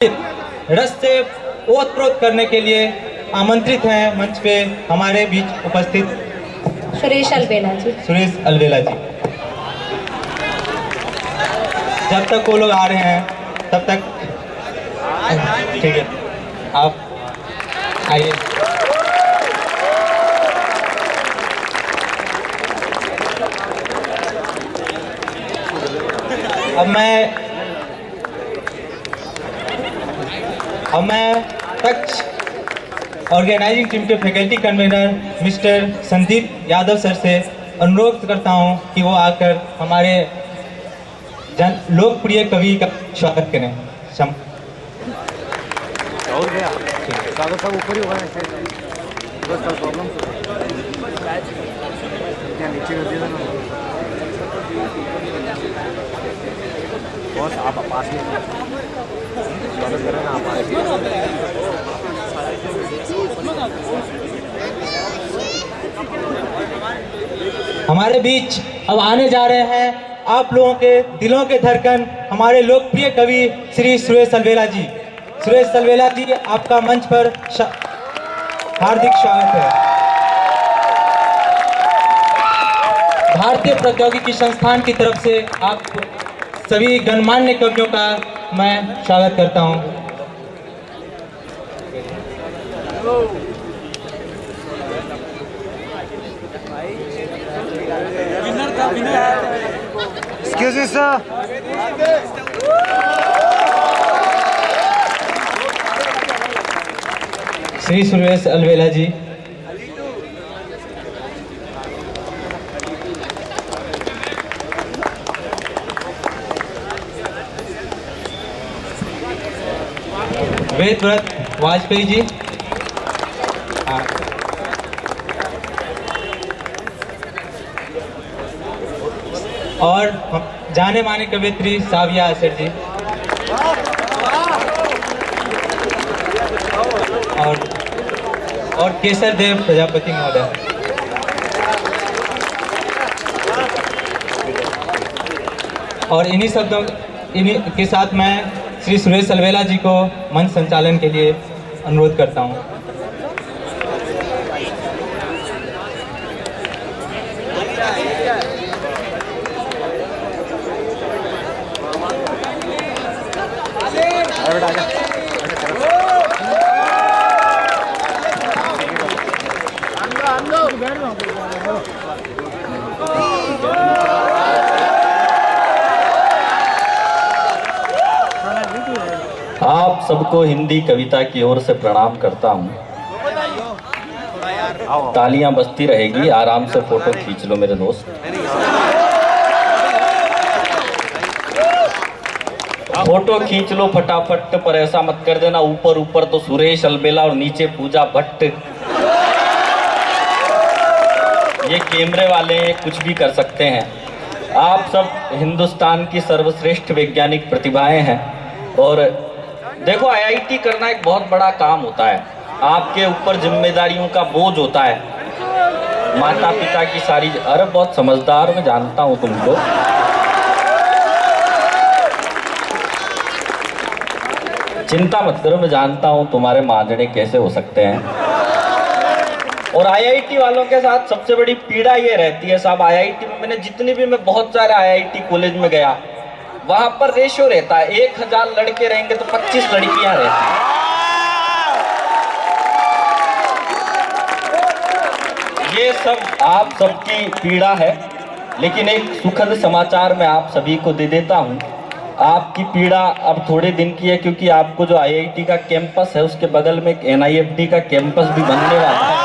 रस से ओतप्रोत करने के लिए आमंत्रित हैं मंच पे हमारे बीच उपस्थित सुरेश अलवेला जी। सुरेश अलवेला जी। जब तक वो लोग आ रहे हैं तब तक ठीक है, आप आइए। अब मैं तक्ष ऑर्गेनाइजिंग टीम के faculty convener mister Sandeep Yadav sir से अनुरोध करता हूं कि वो आकर हमारे लोकप्रिय कवि का स्वागत करें। आप पास में स्वागत करें ना हमारे बीच अब आने जा रहे हैं आप लोगों के दिलों के धड़कन हमारे लोकप्रिय कवि श्री सुरेश अलवेला जी। सुरेश अलवेला जी, आपका मंच पर हार्दिक स्वागत है। भारतीय प्रौद्योगिकी संस्थान की तरफ से आप सभी गणमान्य कवियों का मैं स्वागत करता हूं। Excuse me, sir. Shri Suresh अलवेला जी। वेदव्रत वाजपेयी जी। और जाने माने कवयित्री साविया आसर जी। और केसर देव प्रजापति महोदय। और इन्हीं के साथ मैं श्री सुरेश अलवेला जी को मंच संचालन के लिए अनुरोध करता हूं। आप सबको हिंदी कविता की ओर से प्रणाम करता हूँ। तालियां बजती रहेगी, आराम से फोटो खींच लो मेरे दोस्त। फोटो खींच लो फटाफट, पर ऐसा मत कर देना ऊपर ऊपर तो सुरेश अलवेला और नीचे पूजा भट्ट। ये कैमरे वाले कुछ भी कर सकते हैं। आप सब हिंदुस्तान की सर्वश्रेष्ठ वैज्ञानिक प्रतिभाएं हैं। और देखो, आईआईटी करना एक बहुत बड़ा काम होता है। आपके ऊपर जिम्मेदारियों का बोझ होता है। माता पिता की सारी, अरे बहुत समझदार, मैं जानता हूं तुमको। चिंता मत करो, मैं जानता हूं तुम्हारे मांझने कैसे हो सकते हैं। और आईआईटी वालों के साथ सबसे बड़ी पीड़ा ये रहती है साहब, आईआईटी में मैं बहुत सारे आईआईटी कॉलेज में गया, वहां पर रेशियो रहता है 1000 लड़के रहेंगे तो 25 लड़कियां रहती हैं। ये सब आप सबकी पीड़ा है, लेकिन एक सुखद समाचार मैं आप सभी को दे देता हूं। आपकी पीड़ा अब थोड़े दिन की है, क्योंकि आपको जो आईआईटी का कैंपस है उसके बगल में एक एनआईएफटी का कैंपस भी बनने वाला है।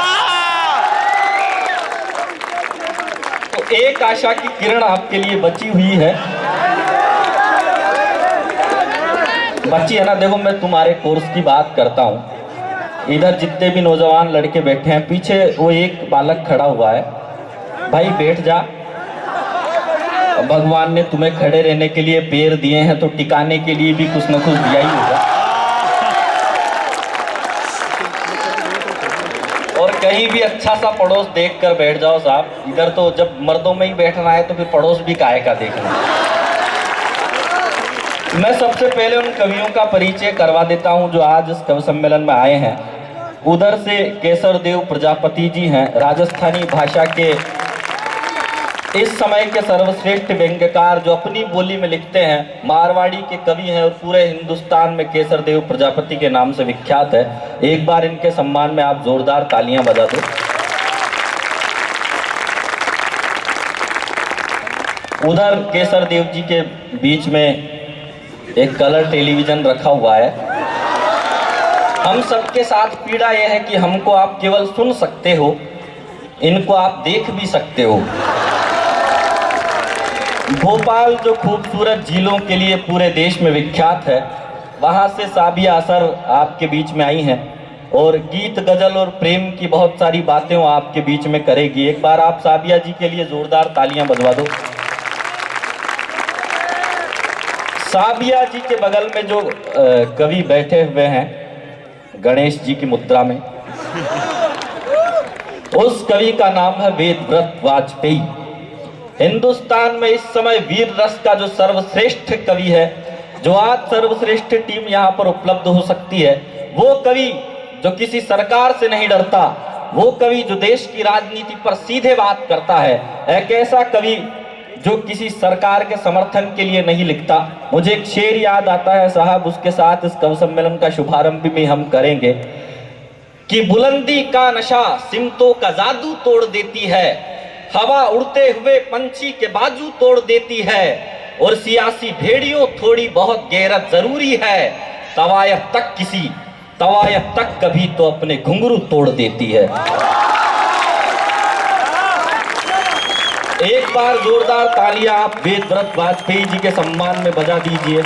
तो एक आशा की किरण आपके लिए बची हुई है। बच्ची है ना, देखो मैं तुम्हारे कोर्स की बात करता हूँ। इधर जितने भी नौजवान लड़के बैठे हैं, पीछे वो एक बालक खड़ा हुआ है, भाई बैठ जा। भगवान ने तुम्हें खड़े रहने के लिए पैर दिए हैं, तो टिकाने के लिए भी कुछ न कुछ दिया ही होगा। और कहीं भी अच्छा सा पड़ोस देख कर बैठ जाओ साहब। इधर तो जब मर्दों में ही बैठना है तो फिर पड़ोस भी काहे का देखना। मैं सबसे पहले उन कवियों का परिचय करवा देता हूं जो आज इस कवि सम्मेलन में आए हैं। उधर से केसर देव प्रजापति जी हैं, राजस्थानी भाषा के इस समय के सर्वश्रेष्ठ व्यंग्यकार जो अपनी बोली में लिखते हैं, मारवाड़ी के कवि हैं और पूरे हिंदुस्तान में केसर देव प्रजापति के नाम से विख्यात है। एक बार इनके सम्मान में आप जोरदार तालियां बजा दो। उधर केसर देव जी के बीच में एक कलर टेलीविजन रखा हुआ है। हम सबके साथ पीड़ा यह है कि हमको आप केवल सुन सकते हो, इनको आप देख भी सकते हो। भोपाल जो खूबसूरत झीलों के लिए पूरे देश में विख्यात है, वहाँ से साबिया असर आपके बीच में आई हैं और गीत गजल और प्रेम की बहुत सारी बातें वो आपके बीच में करेगी। एक बार आप साबिया जी के लिए जोरदार तालियां बजवा दो। साबिया जी के बगल में जो कवि बैठे हुए हैं गणेश जी की मुद्रा में, उस कवि का नाम है वेदव्रत वाजपेयी। हिंदुस्तान में इस समय वीर रस का जो सर्वश्रेष्ठ कवि है, जो आज सर्वश्रेष्ठ टीम यहाँ पर उपलब्ध हो सकती है, वो कवि जो किसी सरकार से नहीं डरता, वो कवि जो देश की राजनीति पर सीधे बात करता है, एक ऐसा कवि जो किसी सरकार के समर्थन के लिए नहीं लिखता। मुझे एक शेर याद आता है साहब, उसके साथ इस कवि सम्मेलन का शुभारंभ भी हम करेंगे कि बुलंदी का नशा सिमतों का जादू तोड़ देती है, हवा उड़ते हुए पंछी के बाजू तोड़ देती है, और सियासी भेड़ियों थोड़ी बहुत गैरत जरूरी है, तवायफ तक कभी तो अपने घुंघरू तोड़ देती है। एक बार जोरदार तालियां आप वेदव्रत वाजपेयी जी के सम्मान में बजा दीजिए।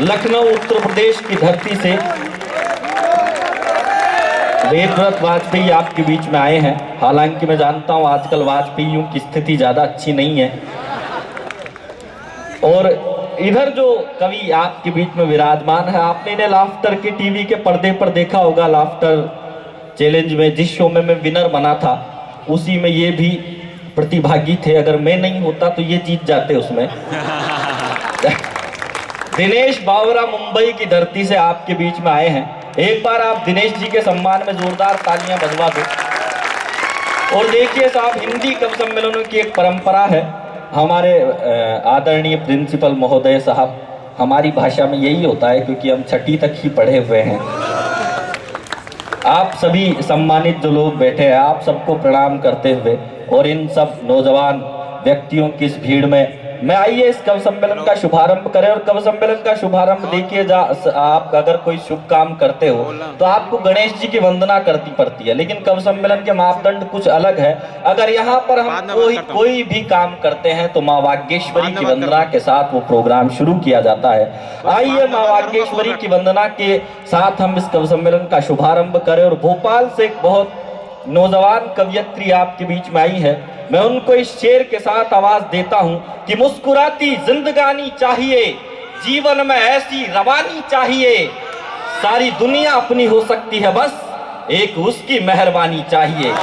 लखनऊ उत्तर प्रदेश की धरती से वेदव्रत वाजपेयी आपके बीच में आए हैं। हालांकि मैं जानता हूं आजकल वाजपेयियों की स्थिति ज्यादा अच्छी नहीं है। और इधर जो कवि आपके बीच में विराजमान है, आपने इन्हें लाफ्टर के टीवी के पर्दे पर देखा होगा। लाफ्टर चैलेंज में जिस शो में मैं विनर बना था, उसी में ये भी प्रतिभागी थे। अगर मैं नहीं होता तो ये जीत जाते उसमें। दिनेश बावरा मुंबई की धरती से आपके बीच में आए हैं। एक बार आप दिनेश जी के सम्मान में जोरदार तालियां बजवा दो। और देखिए साहब, हिंदी कवि सम्मेलनों की एक परंपरा है। हमारे आदरणीय प्रिंसिपल महोदय साहब, हमारी भाषा में यही होता है क्योंकि हम छठी तक ही पढ़े हुए हैं। आप सभी सम्मानित जो लोग बैठे हैं, आप सबको प्रणाम करते हुए और इन सब नौजवान व्यक्तियों की इस भीड़ में मैं आइए इस कवि सम्मेलन का शुभारंभ करें। और कवि सम्मेलन का शुभारंभ देखिए, आप अगर कोई शुभ काम करते हो तो आपको गणेश जी की वंदना करनी पड़ती है, लेकिन कवि सम्मेलन के मापदंड कुछ अलग है। अगर यहाँ पर हम कोई भी काम करते हैं तो माँ वागेश्वरी की वंदना के साथ वो प्रोग्राम शुरू किया जाता है। आइए माँ वागेश्वरी की वंदना के साथ हम इस कवि सम्मेलन का शुभारंभ करें। और भोपाल से एक बहुत नौजवान कवयित्री आपके बीच में आई है। मैं उनको इस शेर के साथ आवाज देता हूं कि मुस्कुराती जिंदगानी चाहिए, जीवन में ऐसी रवानी चाहिए, सारी दुनिया अपनी हो सकती है, बस एक उसकी मेहरबानी चाहिए।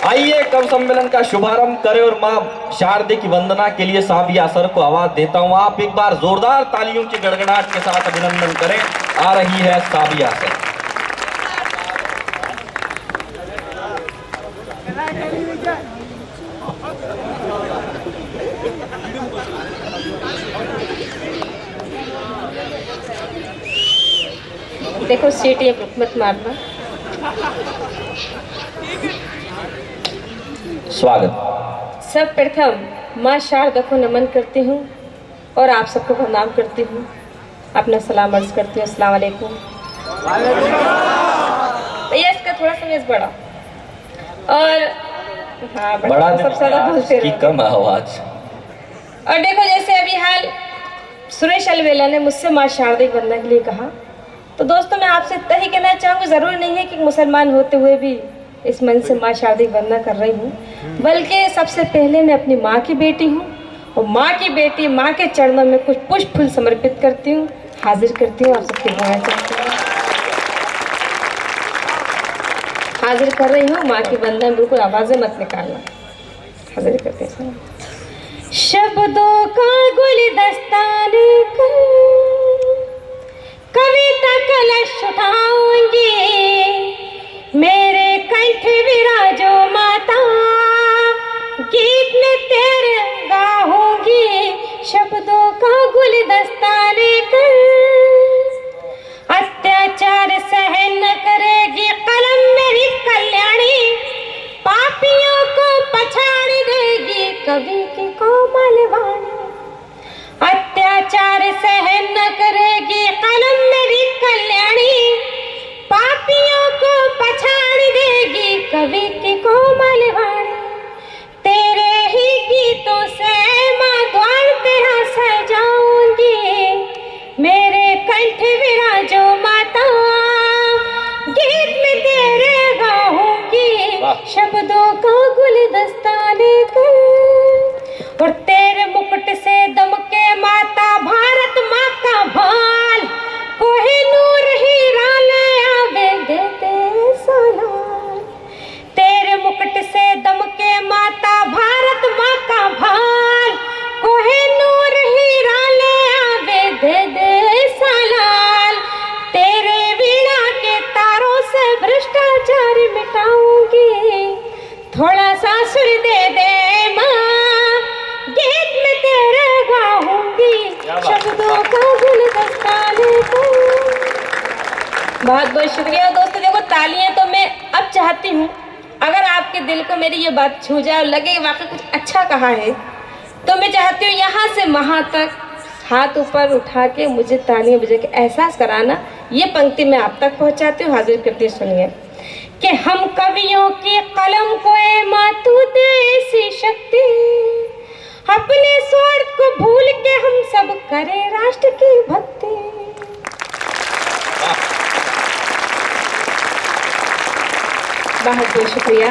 आइए कवि सम्मेलन का शुभारंभ करें और मां शारदे की वंदना के लिए साबिया सर को आवाज देता हूं। आप एक बार जोरदार तालियों की गड़गड़ाहट के साथ अभिनंदन करें। आ रही है साबिया सर। देखो सीटी मत मारना। स्वागत। सब प्रथम माँ शारदा को नमन करती हूँ और आप सबको प्रणाम करती हूँ। अपना सलाम अर्ज करती हूँ। अस्सलाम वालेकुम। भैया इसका थोड़ा सा मेज बड़ा और हाँ बड़ा सब सारा बोलते की कम आवाज। और देखो जैसे अभी हाल सुरेश अलवेला ने मुझसे माँ शारदा की वंदना के लिए कहा, तो दोस्तों मैं आपसे इतना ही कहना चाहूँगी, ज़रूरी नहीं है कि मुसलमान होते हुए भी इस मन से माँ शारदा की वंदना कर रही हूँ, बल्कि सबसे पहले मैं अपनी माँ की बेटी हूँ और माँ की बेटी माँ के चरणों में कुछ पुष्प फूल समर्पित करती हूँ, हाजिर करती हूँ। आप सबके दुआएं चाहती हूँ, हाजिर कर रही हूँ। माँ की वंदना बिल्कुल आवाज़ें मत निकालना। हाजिर करते हैं। शब्दों का गुलदस्ता लेकर कविता कलश उठाऊंगी, मेरे कंठ विराजो माता, गीत में तेरे गाऊंगी। शब्दों का गुलदस्ता लेकर अत्याचार सहन न करेगी कलम मेरी कल्याणी, पापियों को पछाड़ देगी कवि की कोमल वाणी। अत्याचार सहन न करेगी कलम मेरी कल्याणी, पापियों को पछाड़ देगी कवि की कोमल वाणी। तेरे ही गीतों से माँ द्वार तेरा सजाऊंगी, मेरे कंठ विराजो माता, गीत में तेरे गाऊंगी। शब्दों का गुलदस्ता लेकर और तेरे मुकुट से दमके माता भारत माँ का भाल, कोहिनूर हीरा ले आवे देते सलाम। तेरे मुकुट से दमके माता भारत माँ का भाल, कोहिनूर हीरा ले आवे दे दे सलाल। तेरे वीणा के तारों से भ्रष्टाचार मिटाऊंगी, थोड़ा सा सुर दे दे माँ, गीत में तेरे गाऊंगी। शब्दों का गुलदस्ता लेकर। बहुत बहुत शुक्रिया दोस्तों। देखो तालियां तो मैं अब चाहती हूँ, अगर आपके दिल को मेरी ये बात छू जाए और लगे वाकई कुछ अच्छा कहा है, तो मैं चाहती हूँ यहाँ से वहाँ तक हाथ ऊपर उठा के मुझे तालियां बजा के एहसास कराना। ये पंक्ति मैं आप तक पहुँचाती हूँ, हाजिर करती सुनिए कि हम कवियों की कलम को ए मातू दे ऐसी शक्ति, अपने स्वार्थ को भूल के हम सब करें राष्ट्र की भक्ति। बहुत बहुत शुक्रिया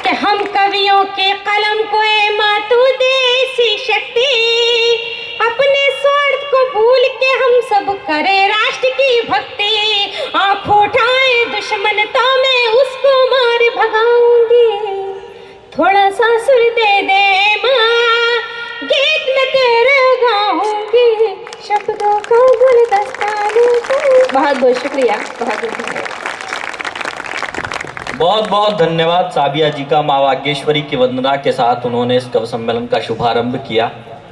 कि हम कवियों के कलम को ए मातू दे ऐसी शक्ति, अपने स्वार्थ को भूल के हम सब करें राष्ट्र की भक्ति। आँख उठाए दुश्मन तो मैं उसको मार भगाऊंगी, थोड़ा सा सुर दे दे माँ, गीत में तेरे गाऊंगी। शब्दों का गुलदस्ता लेकर। बहुत बहुत शुक्रिया, बहुत बहुत धन्यवाद। बहुत बहुत धन्यवाद साबिया जी का। माँ वागेश्वरी की वंदना के साथ उन्होंने इस कवि सम्मेलन का शुभारंभ किया।